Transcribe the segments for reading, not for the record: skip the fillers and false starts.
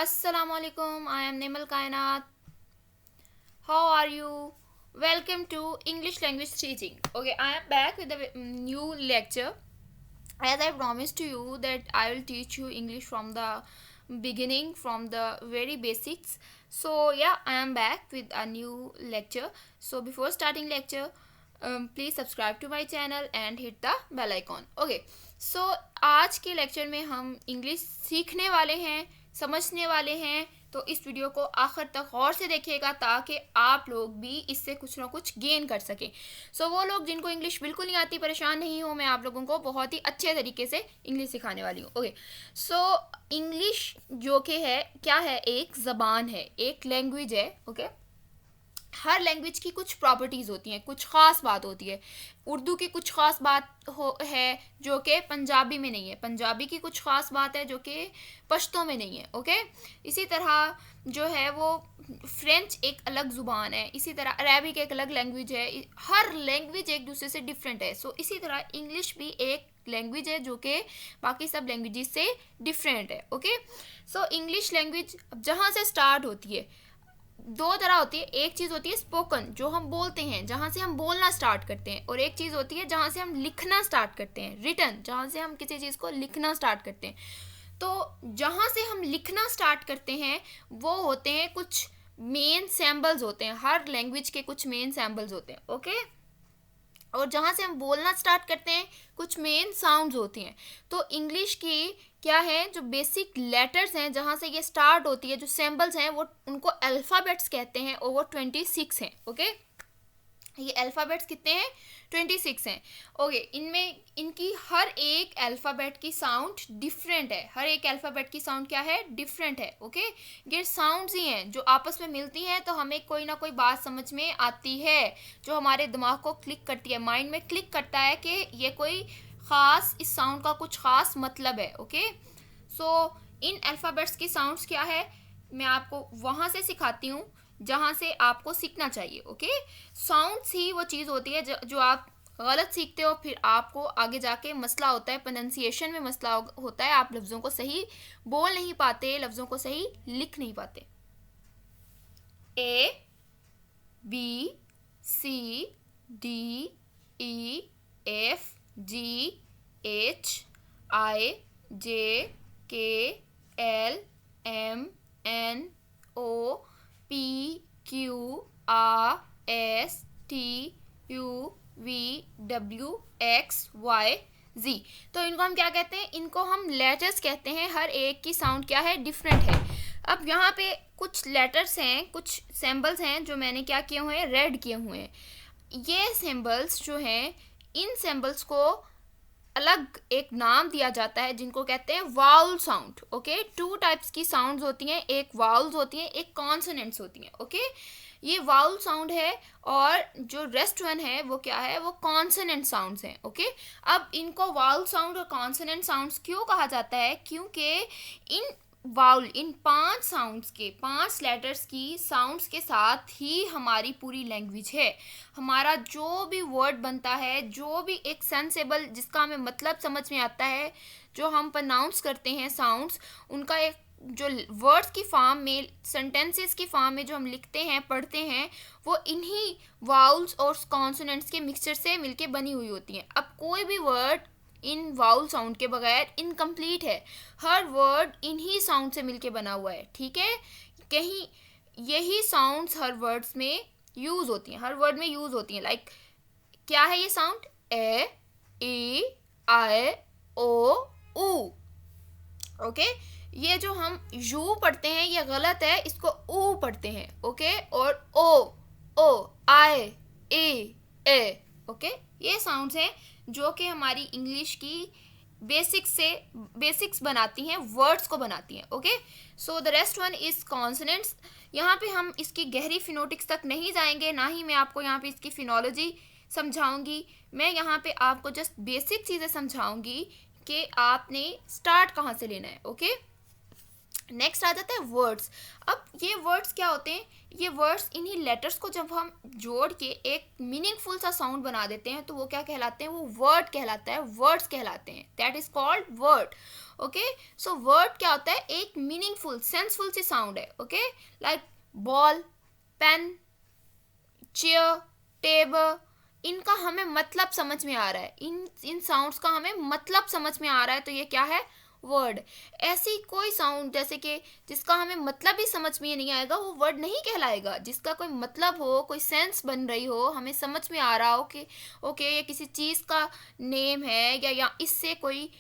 Assalamualaikum. I am Nimal Kainat. How are you? Welcome to English language teaching. Okay, I am back with a new lecture. As I promised to you that I will teach you English from the beginning, from the very basics. So yeah, I am back with a new lecture. So before starting lecture, please subscribe to my channel and hit the bell icon. Okay, so आज के lecture में हम English सीखने वाले हैं, समझने वाले हैं। तो इस वीडियो को आखिर तक गौर से देखिएगा ताकि आप लोग भी इससे कुछ ना कुछ गेन कर सकें। सो वो लोग जिनको इंग्लिश बिल्कुल नहीं आती, परेशान नहीं हो, मैं आप लोगों को बहुत ही अच्छे तरीके से इंग्लिश सिखाने वाली हूँ। ओके, सो इंग्लिश जो कि है क्या है, एक ज़बान है, एक लैंग्वेज है। ओके, हर लैंग्वेज की कुछ प्रॉपर्टीज़ होती हैं, कुछ ख़ास बात होती है। उर्दू की कुछ ख़ास बात है जो कि पंजाबी में नहीं है, पंजाबी की कुछ ख़ास बात है जो कि पश्तो में नहीं है। ओके, इसी तरह जो है वो फ्रेंच एक अलग ज़ुबान है, इसी तरह अरेबिक एक अलग लैंग्वेज है। हर लैंग्वेज एक दूसरे से डिफरेंट है। सो इसी तरह इंग्लिश भी एक लैंग्वेज है जो कि बाकी सब लैंग्वेजेस से डिफरेंट है। ओके, सो इंग्लिश लैंग्वेज जहाँ से स्टार्ट होती है, दो तरह होती है। एक चीज़ होती है स्पोकन, जो हम बोलते हैं, जहाँ से हम बोलना स्टार्ट करते हैं, और एक चीज़ होती है जहाँ से हम लिखना स्टार्ट करते हैं, रिटन, जहाँ से हम किसी चीज़ को लिखना स्टार्ट करते हैं। तो जहाँ से हम लिखना स्टार्ट करते हैं वो होते हैं कुछ मेन सैम्बल्स होते हैं, हर लैंग्वेज के कुछ मेन सैम्बल्स होते हैं। ओके, और जहाँ से हम बोलना स्टार्ट करते हैं कुछ मेन साउंड्स होती हैं। तो इंग्लिश की क्या है, जो बेसिक लेटर्स हैं जहाँ से ये स्टार्ट होती है, जो सिंबल्स हैं वो उनको अल्फ़ाबेट्स कहते हैं, और वो 26 हैं। ओके, ये अल्फ़ाबेट्स कितने हैं, 26 हैं। ओके, इनमें इनकी हर एक अल्फ़ाबेट की साउंड डिफरेंट है, हर एक अल्फ़ाबेट की साउंड क्या है, डिफरेंट है। ओके, ये साउंड्स ही हैं जो आपस में मिलती हैं तो हमें कोई ना कोई बात समझ में आती है, जो हमारे दिमाग को क्लिक करती है, माइंड में क्लिक करता है कि ये कोई ख़ास, इस साउंड का कुछ ख़ास मतलब है। ओके, सो इन अल्फ़ाबेट्स की साउंड्स क्या है, मैं आपको वहाँ से सिखाती हूँ जहाँ से आपको सीखना चाहिए। ओके, साउंड्स ही वो चीज़ होती है जो आप गलत सीखते हो, फिर आपको आगे जाके मसला होता है, प्रोनाउंसिएशन में मसला होता है, आप लफ्ज़ों को सही बोल नहीं पाते, लफ्ज़ों को सही लिख नहीं पाते। A B C D E F G H I J K L M N O P Q R S T U V W X Y Z. तो इनको हम क्या कहते हैं, इनको हम लेटर्स कहते हैं। हर एक की साउंड क्या है, डिफरेंट है। अब यहाँ पे कुछ लेटर्स हैं, कुछ सिंबल्स हैं जो मैंने क्या किए हुए हैं, रेड किए हुए हैं। ये सिंबल्स जो हैं, इन सिंबल्स को अलग एक नाम दिया जाता है जिनको कहते हैं vowel sound. Okay, two types की साउंड्स होती हैं, एक वाउल्स होती हैं, एक कॉन्सोनेंट्स होती हैं। ओके, ये वाउल साउंड है और जो रेस्ट वन है वो क्या है, वो कॉन्सोनेंट साउंड्स हैं। ओके, अब इनको वाउल साउंड और कॉन्सोनेंट साउंड्स क्यों कहा जाता है, क्योंकि इन वाउल, इन 5 साउंड्स के, 5 लेटर्स की साउंड्स के साथ ही हमारी पूरी लैंग्वेज है। हमारा जो भी वर्ड बनता है, जो भी एक सेंसेबल, जिसका हमें मतलब समझ में आता है, जो हम प्रोनाउंस करते हैं साउंड्स, उनका एक जो वर्ड्स की फॉर्म में, सेंटेंसेस की फॉर्म में जो हम लिखते हैं, पढ़ते हैं, वो इन्हीं वाउल्स और कॉन्सोनेंट्स के मिक्सचर से मिलके बनी हुई होती हैं। अब कोई भी वर्ड इन वाउल साउंड के बगैर इनकम्प्लीट है, हर वर्ड इन्हीं साउंड से मिलके बना हुआ है। ठीक है, कहीं यही साउंड्स हर वर्ड्स में यूज़ होती हैं, हर वर्ड में यूज़ होती हैं। लाइक क्या है ये साउंड, ए ई आई ओ ऊ। ओके, ये जो हम यू पढ़ते हैं ये गलत है, इसको ऊ पढ़ते हैं। ओके, और ओ आई ए। ओके, ये साउंड्स हैं जो कि हमारी इंग्लिश की बेसिक्स बनाती हैं, वर्ड्स को बनाती हैं। Okay, so the rest one is consonants. यहाँ पे हम इसकी गहरी फिनोटिक्स तक नहीं जाएंगे, ना ही मैं आपको यहाँ पे इसकी फिनोलॉजी समझाऊंगी। मैं यहाँ पे आपको जस्ट बेसिक चीज़ें समझाऊंगी कि आपने स्टार्ट कहाँ से लेना है। ओके, नेक्स्ट आ जाता है वर्ड्स। अब ये वर्ड्स क्या होते हैं, ये वर्ड्स इन्हीं लेटर्स को जब हम जोड़ के एक मीनिंगफुल सा साउंड बना देते हैं तो वो क्या कहलाते हैं, वो वर्ड कहलाता है, वर्ड्स कहलाते हैं, that is called word. Okay, so word क्या होता है, एक मीनिंगफुल सेंसफुल सी साउंड है। Okay, like ball, pen, chair, table, इनका हमें मतलब समझ में आ रहा है, इन साउंड्स का हमें मतलब समझ में आ रहा है, तो ये क्या है, वर्ड। ऐसी कोई साउंड जैसे कि जिसका हमें मतलब ही समझ में नहीं आएगा, वो वर्ड नहीं कहलाएगा। जिसका कोई मतलब हो, कोई सेंस बन रही हो, हमें समझ में आ रहा हो कि ओके ये किसी चीज़ का नेम है, या इससे कोई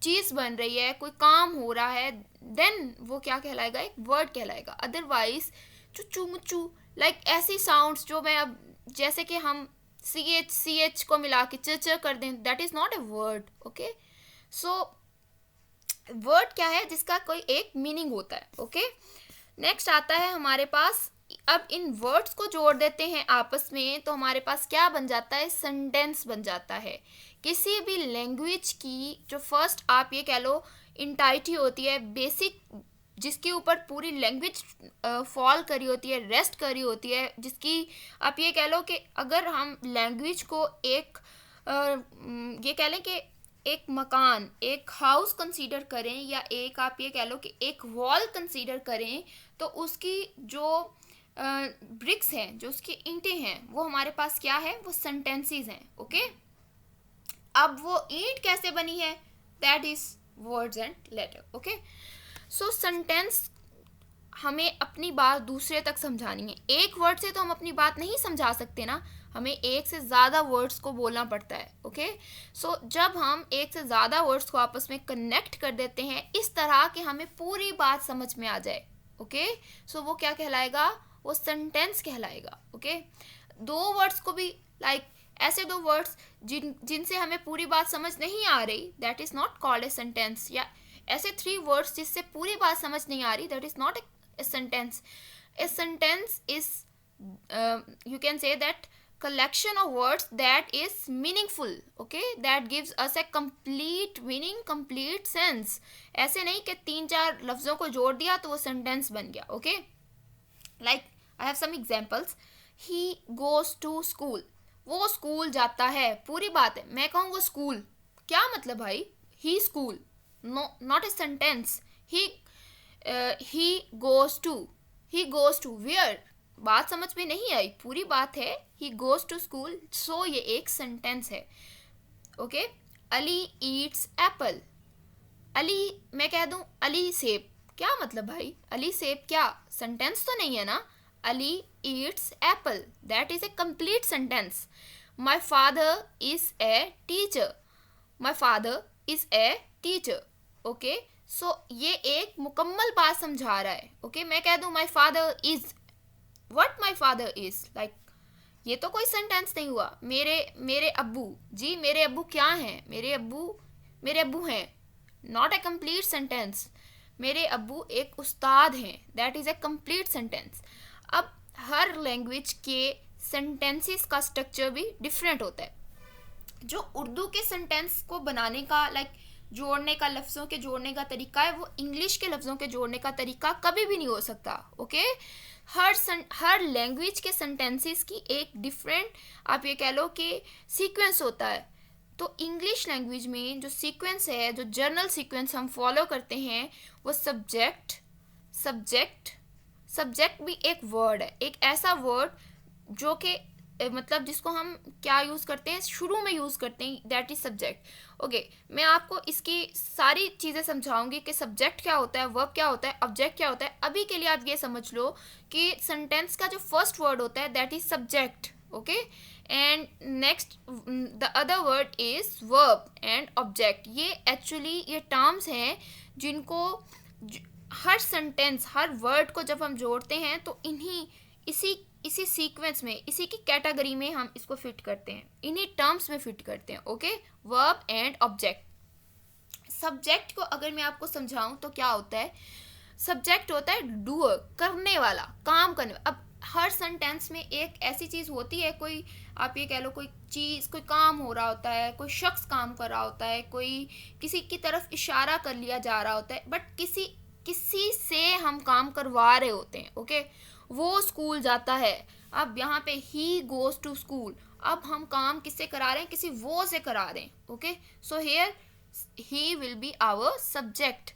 चीज़ बन रही है, कोई काम हो रहा है, देन वो क्या कहलाएगा, एक वर्ड कहलाएगा। अदरवाइज चुचू मुचू, लाइक ऐसी साउंड्स जो मैं अब जैसे कि हम सी एच को मिला के च कर दें, that is not a word. Okay, so word क्या है, जिसका कोई एक मीनिंग होता है। ओके, नेक्स्ट आता है हमारे पास, अब इन वर्ड्स को जोड़ देते हैं आपस में तो हमारे पास क्या बन जाता है, सेंटेंस बन जाता है। किसी भी लैंग्वेज की जो फर्स्ट आप ये कह लो इंटाइटी होती है, बेसिक, जिसके ऊपर पूरी लैंग्वेज फॉल करी होती है, रेस्ट करी होती है, जिसकी आप ये कह लो कि अगर हम लैंग्वेज को एक ये कह लें कि एक मकान, एक हाउस कंसीडर करें, या एक आप ये कह लो कि एक वॉल कंसीडर करें, तो उसकी जो ब्रिक्स हैं, जो उसकी ईंटें हैं, वो हमारे पास क्या है, वो सेंटेंसेस हैं। ओके, अब वो ईंट कैसे बनी है, that is words and later. Okay, so sentence हमें अपनी बात दूसरे तक समझानी है। एक वर्ड से तो हम अपनी बात नहीं समझा सकते ना, हमें एक से ज़्यादा वर्ड्स को बोलना पड़ता है। ओके, सो जब हम एक से ज़्यादा वर्ड्स को आपस में कनेक्ट कर देते हैं इस तरह कि हमें पूरी बात समझ में आ जाए, ओके, सो वो क्या कहलाएगा, वो सेंटेंस कहलाएगा। ओके, दो वर्ड्स को भी लाइक ऐसे दो वर्ड्स जिनसे हमें पूरी बात समझ नहीं आ रही, that is not called a sentence. या ऐसे थ्री वर्ड्स जिससे पूरी बात समझ नहीं आ रही, that is not a sentence. A sentence is you can say that collection of words that is meaningful, okay, that gives us a complete meaning, complete sense. ऐसे नहीं कि तीन चार लफ्ज़ों को जोड़ दिया तो वो सेंटेंस बन गया। Okay, like I have some examples, he goes to school, वो स्कूल जाता है, पूरी बात है। मैं कहूँ वो स्कूल, क्या मतलब भाई, he school, no not a sentence. He goes to where, बात समझ में नहीं आई, पूरी बात है he goes to school, so ये एक सेंटेंस है। Okay, Ali eats apple, Ali मैं कह दूं अली सेब, क्या मतलब भाई, अली सेब क्या सेंटेंस तो नहीं है ना। Ali eats apple, that is a complete sentence. My father is a teacher, my father is a teacher. Okay, so ये एक मुकम्मल बात समझा रहा है। ओके, मैं कह दूं माई father is, what my father is, like ये तो कोई सेंटेंस नहीं हुआ। मेरे अब्बू जी, मेरे अब्बू क्या हैं, मेरे अब्बू हैं, नॉट ए कंप्लीट सेंटेंस। मेरे अब्बू एक उस्ताद हैं, that is a complete sentence. अब हर लैंग्वेज के सेंटेंसेस का स्ट्रक्चर भी डिफरेंट होता है। जो उर्दू के सेंटेंस को बनाने का लाइक जोड़ने का, लफ्ज़ों के जोड़ने का तरीका है, वो इंग्लिश के लफ्ज़ों के जोड़ने का तरीका कभी भी नहीं हो सकता। ओके, हर लैंग्वेज के सेंटेंसेस की एक डिफरेंट आप ये कह लो कि सीक्वेंस होता है। तो इंग्लिश लैंग्वेज में जो सीक्वेंस है, जो जर्नल सीक्वेंस हम फॉलो करते हैं, वो सब्जेक्ट, सब्जेक्ट भी एक वर्ड है, एक ऐसा वर्ड जो कि मतलब जिसको हम क्या यूज़ करते हैं, शुरू में यूज़ करते हैं, दैट इज़ सब्जेक्ट। ओके, मैं आपको इसकी सारी चीज़ें समझाऊंगी कि सब्जेक्ट क्या होता है, वर्ब क्या होता है, ऑब्जेक्ट क्या होता है। अभी के लिए आप ये समझ लो कि सेंटेंस का जो फर्स्ट वर्ड होता है that is subject. Okay, and next the other word is verb and object. ये एक्चुअली ये टर्म्स हैं जिनको हर सेंटेंस, हर वर्ड को जब हम जोड़ते हैं तो इसी सीक्वेंस में, इसी की कैटेगरी में हम इसको फिट करते हैं, इन्हीं टर्म्स में फिट करते हैं। Okay, verb and object. Subject को अगर मैं आपको समझाऊं तो क्या होता है, सब्जेक्ट होता है डूअर, करने वाला, काम करने वाला। अब हर सेंटेंस में एक ऐसी चीज़ होती है, कोई आप ये कह लो कोई चीज़, कोई काम हो रहा होता है, कोई शख्स काम कर रहा होता है, कोई किसी की तरफ इशारा कर लिया जा रहा होता है, बट किसी से हम काम करवा रहे होते हैं. ओके, वो स्कूल जाता है. अब यहाँ पे ही गोज टू स्कूल. अब हम काम किससे करा रहे हैं? किसी वो से करा रहे हैं. Okay, so here he will be our subject.